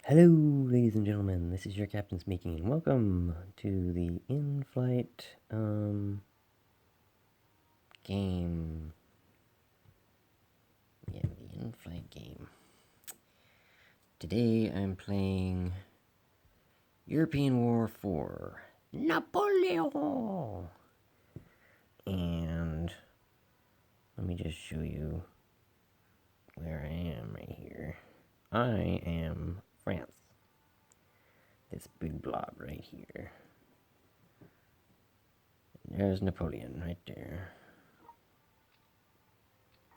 Hello, ladies and gentlemen. This is your captain speaking, and welcome to the in-flight game. Yeah, the in-flight game. Today I'm playing European War 4, Napoleon. And let me just show you where I am right here. I am France. This big blob right here. There's Napoleon right there.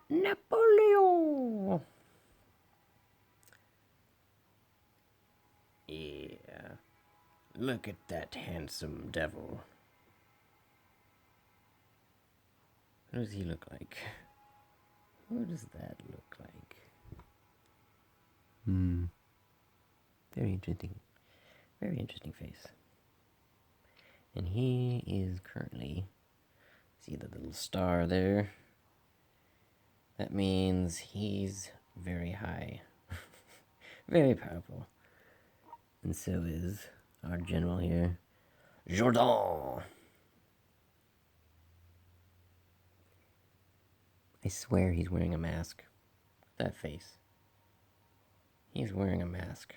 Napoleon! Yeah. Look at that handsome devil. What does he look like? What does that look like? Very interesting. Very interesting face. And he is currently... See the little star there? That means he's very high. Very powerful. And so is our general here, Jourdan. I swear he's wearing a mask. That face. He's wearing a mask.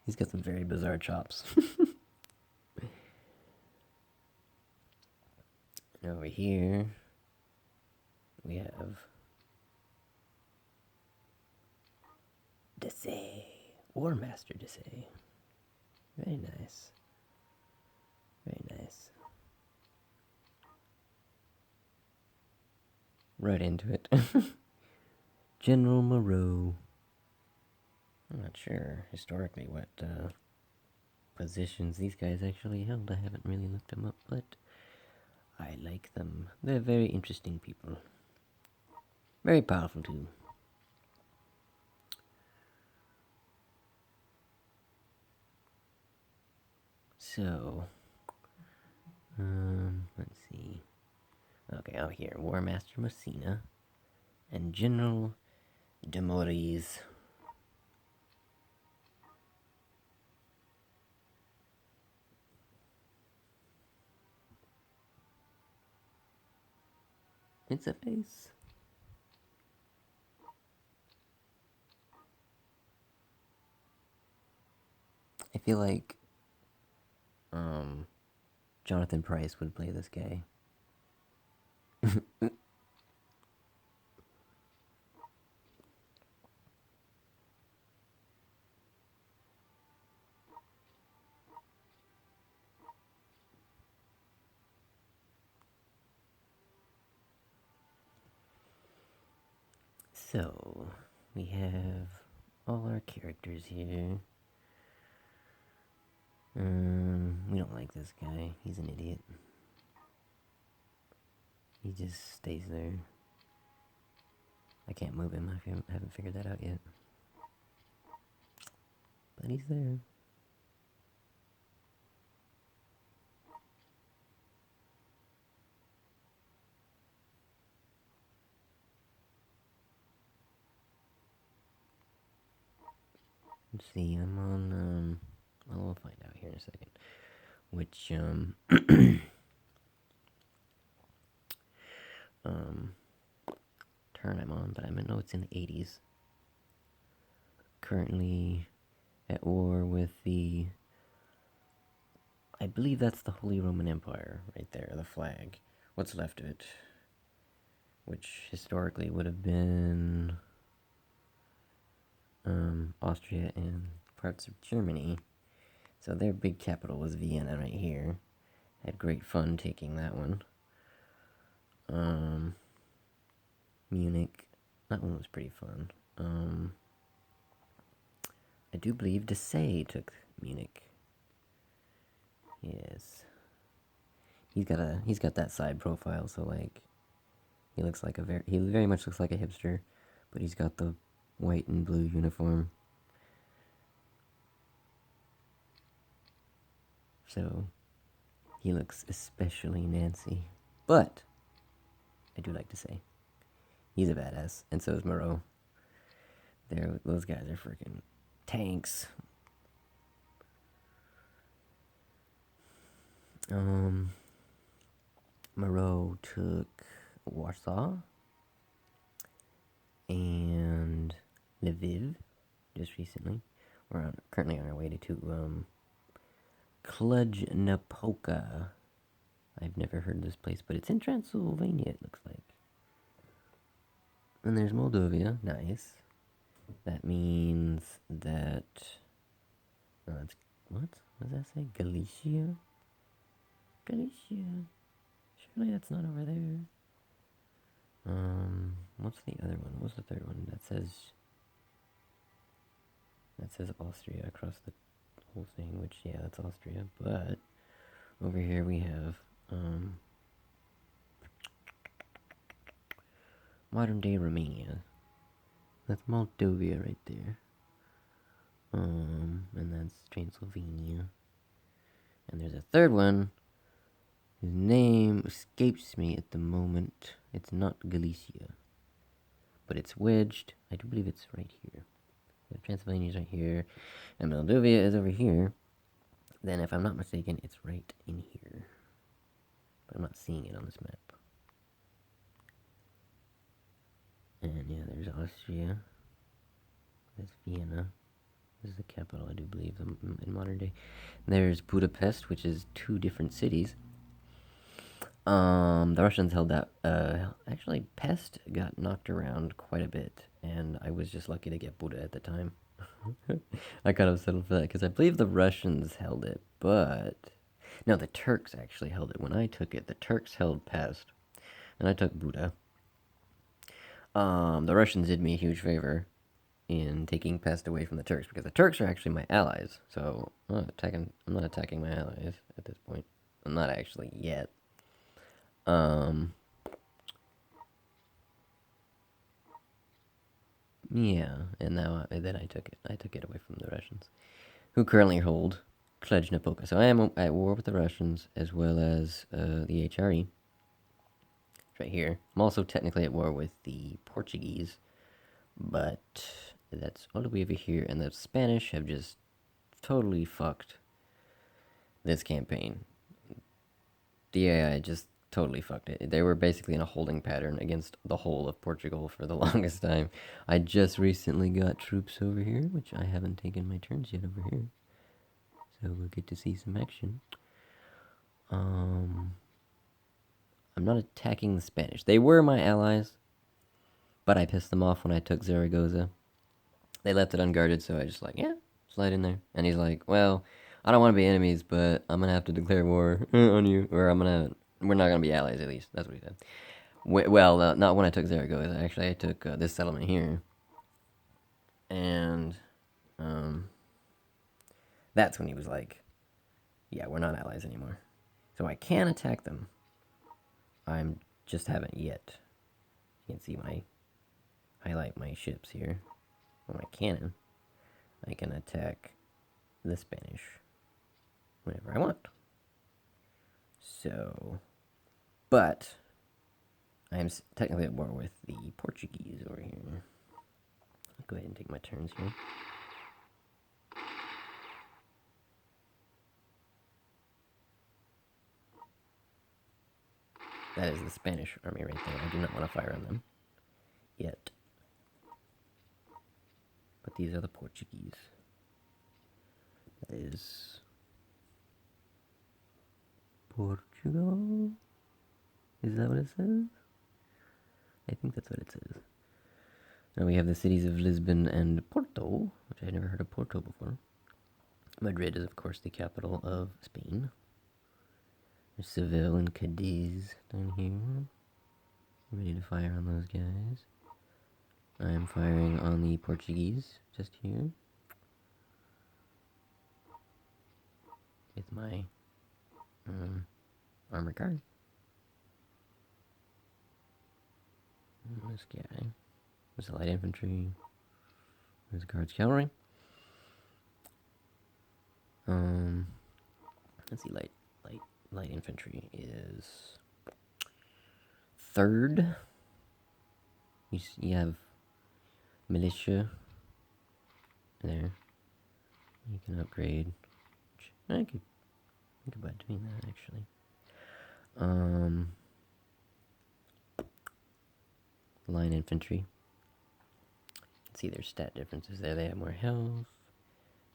He's got some very bizarre chops. And over here, we have Desay, War Master Desay. Very nice. Very nice. Right into it. General Moreau. I'm not sure historically what positions these guys actually held. I haven't really looked them up, but I like them. They're very interesting people. Very powerful too. So, let's see. Okay, out here, War Master Messina and General de Maurice. It's a face. I feel like Jonathan Pryce would play this guy. So, we have all our characters here. We don't like this guy. He's an idiot. He just stays there. I can't move him. I haven't figured that out yet. But he's there. Let's see, I'm on, well, we'll find out here in a second. Which, turn I'm on, but I know it's in the 80s. Currently at war with the, I believe that's the Holy Roman Empire right there, the flag. What's left of it. Which historically would have been Austria and parts of Germany. So their big capital was Vienna right here. Had great fun taking that one. Munich, that one was pretty fun. I do believe Desay took Munich. Yes. He's got that side profile, so like he very much looks like a hipster, but he's got the white and blue uniform. So he looks especially Nancy. But I do like to say he's a badass, and so is Moreau. Those guys are freaking tanks. Moreau took Warsaw and Lviv just recently. Currently on our way to Cluj-Napoca. I've never heard of this place, but it's in Transylvania, it looks like. And there's Moldova. Nice. That means that... Oh, that's... What? What does that say? Galicia? Galicia. Surely that's not over there. What's the other one? What's the third one? That says Austria across the whole thing, which, yeah, that's Austria. But over here we have, modern day Romania. That's Moldova right there. And that's Transylvania. And there's a third one. His name escapes me at the moment. It's not Galicia. But it's wedged. I do believe it's right here. Transylvania's right here. And Moldova is over here. Then, if I'm not mistaken, it's right in here. But I'm not seeing it on this map. And yeah, there's Austria. There's Vienna. This is the capital, I do believe, in modern day. There's Budapest, which is two different cities. The Russians held that. Actually, Pest got knocked around quite a bit, and I was just lucky to get Buda at the time. I kind of settled for that because I believe the Russians held it, but no, the Turks actually held it. When I took it, the Turks held Pest, and I took Buda. The Russians did me a huge favor in taking Pest away from the Turks because the Turks are actually my allies. So I'm not attacking my allies at this point. I'm not actually yet. Yeah, and then I took it. I took it away from the Russians, who currently hold Cluj-Napoca. So I am at war with the Russians as well as the HRE. Right here. I'm also technically at war with the Portuguese, but that's all the way over here. And the Spanish have just totally fucked this campaign. DAI just totally fucked it. They were basically in a holding pattern against the whole of Portugal for the longest time. I just recently got troops over here, which I haven't taken my turns yet over here. So we'll get to see some action. I'm not attacking the Spanish. They were my allies, but I pissed them off when I took Zaragoza. They left it unguarded, so I just like, yeah, slide in there. And he's like, well, I don't want to be enemies, but I'm gonna have to declare war on you, or we're not gonna be allies at least. That's what he said. Well, not when I took Zaragoza. Actually, I took this settlement here, and that's when he was like, yeah, we're not allies anymore. So I can attack them. I'm just haven't yet. You can see highlight my ships here. On my cannon, I can attack the Spanish whenever I want. So, but I am technically at war with the Portuguese over here. I'll go ahead and take my turns here. That is the Spanish army right there. I do not want to fire on them yet. But these are the Portuguese. That is Portugal? Is that what it says? I think that's what it says. Now we have the cities of Lisbon and Porto, which I never heard of Porto before. Madrid is, of course, the capital of Spain. There's Seville and Cadiz down here. Ready to fire on those guys. I am firing on the Portuguese just here. With my armor guard. And this guy. There's the light infantry. There's the guards cavalry. Let's see, light infantry is third. You have militia there. You can upgrade. I could think about doing that actually. Line infantry. See their stat differences there. They have more health,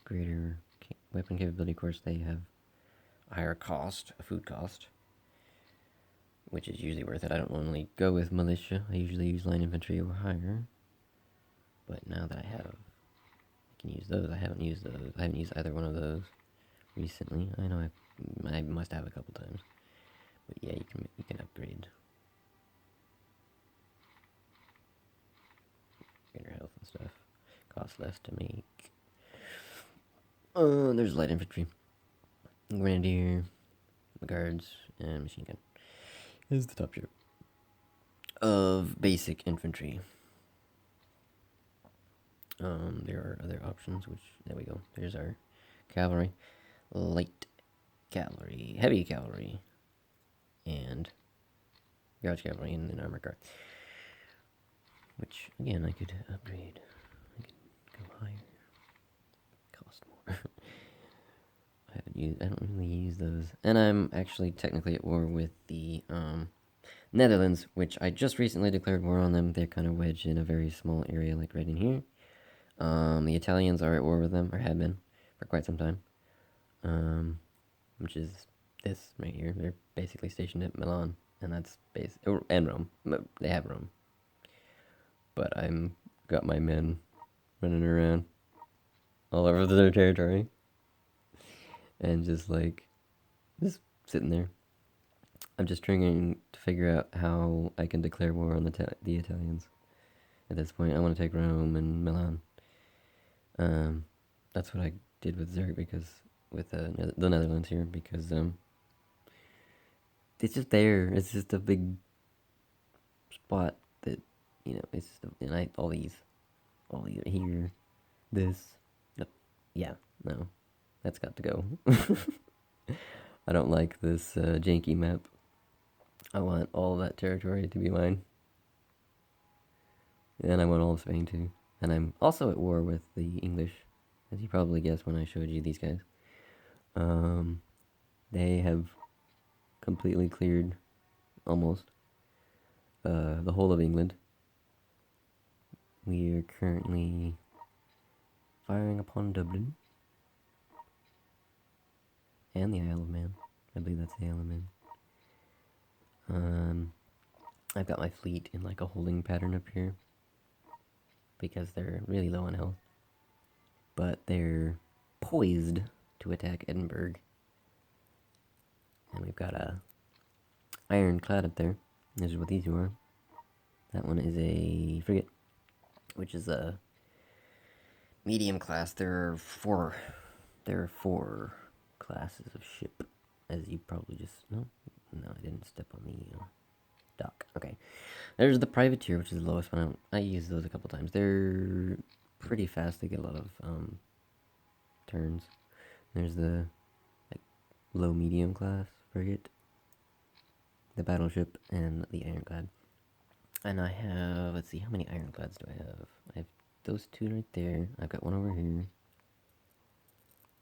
greater weapon capability. Of course, they have a higher cost, a food cost, which is usually worth it. I don't normally go with militia. I usually use line infantry or higher. But now that I can use those. I haven't used those. I haven't used either one of those recently. I know I must have a couple times. But yeah, you can upgrade. Greater health and stuff. Cost less to make. There's light infantry, grenadier, guards, and machine gun. Is the top tier of basic infantry. There are other options, which, there we go. There's our cavalry, light cavalry, heavy cavalry, and gouge cavalry, and an armor guard. Which, again, I could upgrade. I could go higher. Cost more. I don't really use those. And I'm actually technically at war with the, Netherlands, which I just recently declared war on them. They're kind of wedged in a very small area, like right in here. The Italians are at war with them, or have been, for quite some time. Which is this right here. They're basically stationed at Milan, and that's and Rome. They have Rome. But I'm got my men running around all over their territory, and just sitting there. I'm just trying to figure out how I can declare war on the Italians. At this point, I want to take Rome and Milan. That's what I did with Zurich with the Netherlands here, because it's just there. It's just a big spot that, it's just all these here, this, yeah, no, that's got to go. I don't like this janky map. I want all that territory to be mine. And I want all of Spain too. And I'm also at war with the English, as you probably guessed when I showed you these guys. They have completely cleared, almost, the whole of England. We are currently firing upon Dublin and the Isle of Man. I believe that's the Isle of Man. I've got my fleet in like a holding pattern up here, because they're really low on health. But they're poised to attack Edinburgh. And we've got a ironclad up there. This is what these two are. That one is a frigate, which is a medium class. There are four classes of ship, as you probably just know. No, I didn't step on the dock. Okay, there's the privateer, which is the lowest one. I use those a couple times. They're pretty fast. They get a lot of turns. There's the low medium class frigate, the battleship, and the ironclad. And I have, let's see, how many ironclads do I have? I have those two right there. I've got one over here.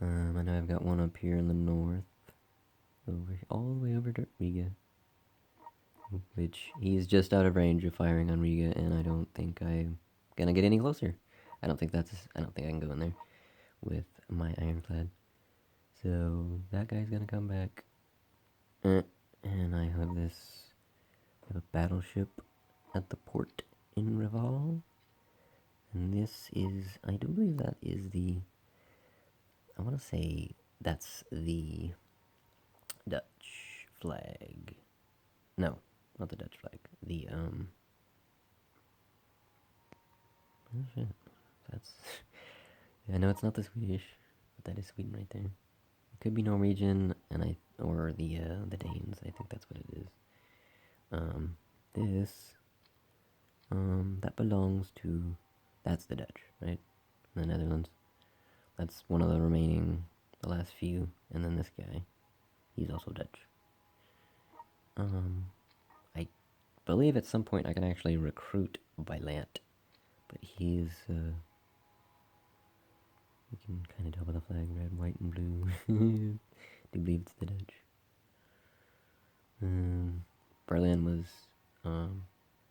I know I've got one up here in the north, all the way over to Riga, which he's just out of range of firing on Riga, and I don't think I'm gonna get any closer. I don't think I can go in there with my ironclad. So that guy's gonna come back. And I have a battleship at the port in Reval. And this is, I do believe that is I want to say that's the Dutch flag. No, not the Dutch flag. Oh shit. I know it's not the Swedish, but that is Sweden right there. It could be Norwegian, or the Danes. I think that's what it is. That belongs to, that's the Dutch, right? The Netherlands. That's one of the last few, and then this guy, he's also Dutch. I believe at some point I can actually recruit by land, but he's can kind of tell by the flag, red, white, and blue. Do believe it's the Dutch. Berlin was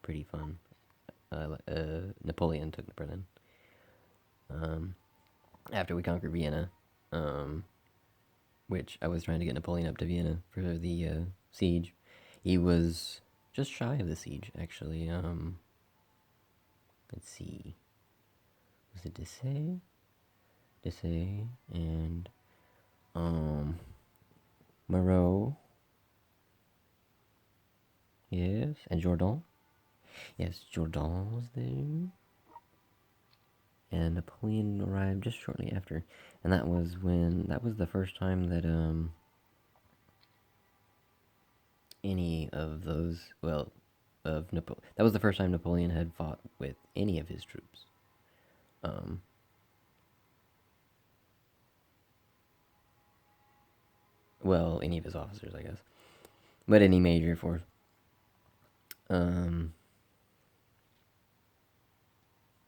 pretty fun. Napoleon took Berlin. After we conquered Vienna, which I was trying to get Napoleon up to Vienna for the siege. He was just shy of the siege, actually. Let's see. Was it Dessay? Dessay and Moreau. Yes, and Jourdan. Yes, Jourdan was there. And Napoleon arrived just shortly after. And that was the first time that any of those, well, that was the first time Napoleon had fought with any of his troops. Well, any of his officers, I guess, but any major force.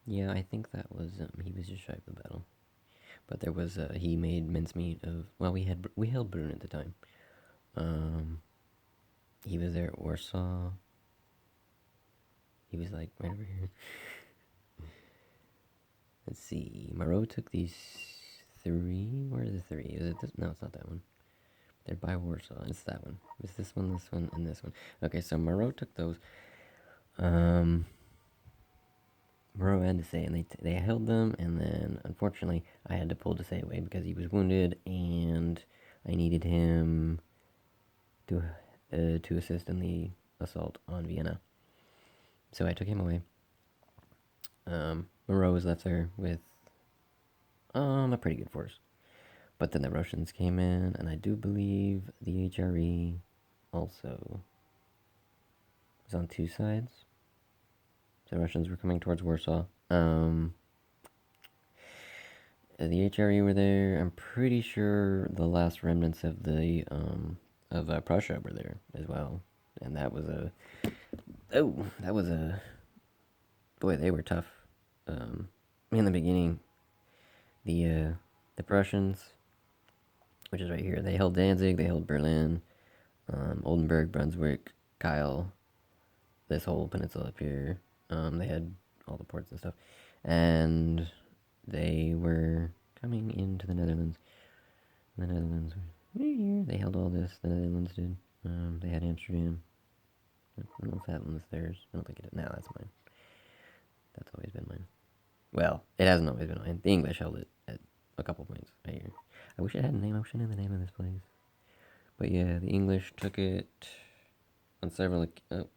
Yeah, I think that was he was just shy of the battle, but there was he made mincemeat of. Well, we held Brunn at the time. He was there at Warsaw. He was like right over here. Let's see. Moreau took these three. Where are the three? Is it this? No, it's not that one. They're by Warsaw. It's that one. It's this one, and this one. Okay, so Moreau took those. Moreau had to say, and they held them, and then unfortunately I had to pull Desay away because he was wounded, and I needed him to assist in the assault on Vienna. So I took him away. Moreau was left there with a pretty good force, but then the Russians came in, and I do believe the HRE also was on two sides. The Russians were coming towards Warsaw. The HRE were there. I'm pretty sure the last remnants of the of Prussia were there as well, and that was a boy. They were tough. In the beginning, the Prussians, which is right here, they held Danzig, they held Berlin, Oldenburg, Brunswick, Kiel, this whole peninsula up here. They had all the ports and stuff, and they were coming into the Netherlands. The Netherlands were here. They held all this. The Netherlands did. They had Amsterdam. I don't know if that one's theirs. I don't think it is. No, that's mine. That's always been mine. Well, it hasn't always been mine. The English held it at a couple points right here. I wish I had a name. I wish I knew the name of this place. But yeah, the English took it on several occasions.